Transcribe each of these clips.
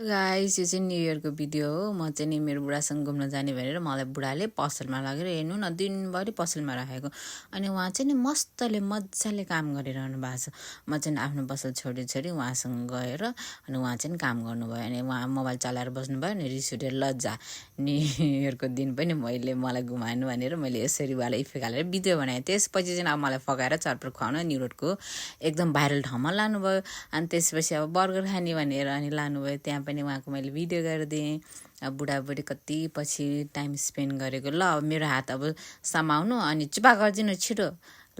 Guys यो चाहिँ new इयरको video हो। म चाहिँ नि मेरो बुढासँग घुम्न जाने भनेर मलाई बुढाले पसलमा लगेर हेर्नु न दिनभरि पसलमा राखेको। अनि उहाँ चाहिँ नि मजाले काम गरिरहनु भएको छ। म चाहिँ आफ्नो पसल छोडी उहाँसँग गएर अनि उहाँ चाहिँ काम गर्नुभयो। अनि उहाँ मोबाइल चलाएर बस्नुभयो अनि रिस उठेर लज्जा न्यू इयरको दिन पनि मलाई घुमाउनु भनेर मैले यसरी वाला इफेक्ट हालेर भिडियो बनाएँ। त्यसपछि चाहिँ अब मलाई फकाएर चटपट खुवाउन न्यू रोडको एकदम भाइरल ठाउँमा लानुभयो। अनि त्यसपछि अब बर्गर खाने भनेर अनि लानुभयो। त्यहाँ पनि उहाँको मैले भिडियो गरिदिएँ। अब बुढाबुढी कति पछि टाइम स्पेन्ड गरेको। ल अब मेरो हात अब समाउनु अनि चुपा गरिदिनु छिटो,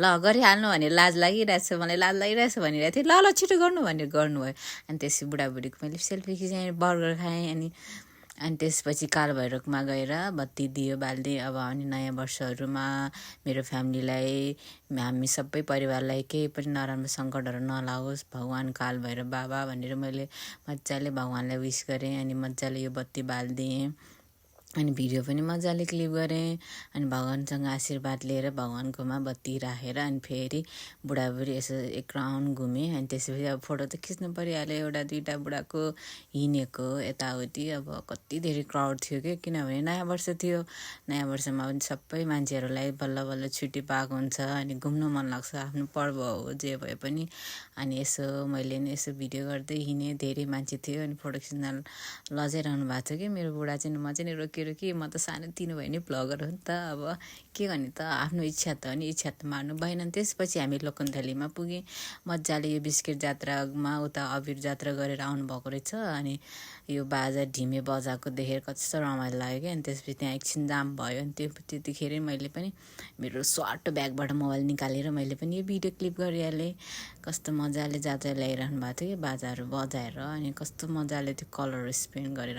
ल गरिहाल्नु भनेर लाज लागिरहेछ, मलाई लाज लागिरहेछ भनिरहेको थिएँ। ल छिटो गर्नु भनेर गर्नुभयो। अनि त्यसपछि बुढाबुढीको मैले सेल्फी खिचेँ, बर्गर खाएँ। अनि त्यसपछि कालभैरवमा गएर बत्ती दियो बाल्दै। अब अनि नयाँ वर्षहरूमा मेरो फ्यामिलीलाई हामी सबै परिवारलाई केही पनि नराम्रो सङ्कटहरू नलागोस् भगवान् कालभैरव बाबा भनेर मैले मजाले भगवान्लाई विस गरेँ। अनि मजाले यो बत्ती बालिदिएँ अनि भिडियो पनि मजाले क्लिप गरेँ। अनि भगवान्सँग आशीर्वाद लिएर भगवान्कोमा बत्ती राखेर अनि फेरि बुढाबुढी यसो एक राउन्ड घुमेँ। अनि त्यसपछि अब फोटो त खिच्नु परिहाल्यो, एउटा दुईवटा बुढाको हिँडेको यताउति। अब कति धेरै क्राउड थियो कि, किनभने नयाँ वर्ष थियो। नयाँ वर्षमा पनि सबै मान्छेहरूलाई बल्ल बल्ल छुट्टी पाएको हुन्छ अनि घुम्नु मन लाग्छ, आफ्नो पर्व हो जे भए पनि। अनि यसो मैले नि यसो भिडियो गर्दै हिँडेँ, धेरै मान्छे थियो अनि फोटो खिच्न लजाइरहनु भएको थियो कि मेरो बुढा चाहिँ। म चाहिँ रोकेर कि म त सानोतिनो भयो नि भ्लगर हो नि त, अब के गर्ने त, आफ्नो इच्छा त हो नि, इच्छा त मार्नु भएन। त्यसपछि हामी लोकन्थलीमा पुगेँ। मजाले यो बिस्किट जात्रामा उता अबिर जात्रा गरेर आउनुभएको रहेछ। अनि यो बाजा ढिमे बजाएको देखेर कस्तो रमाइलो लाग्यो क्या। अनि त्यसपछि त्यहाँ एकछिन जाम भयो। अनि त्यतिखेरै मैले पनि मेरो स्वाट ब्यागबाट मोबाइल निकालेर मैले पनि यो भिडियो क्लिप गरिहालेँ। कस्तो मजाले जात्रा ल्याइरहनु भएको थियो कि बाजाहरू बजाएर। अनि कस्तो मजाले त्यो कलर स्पेन्ड गरेर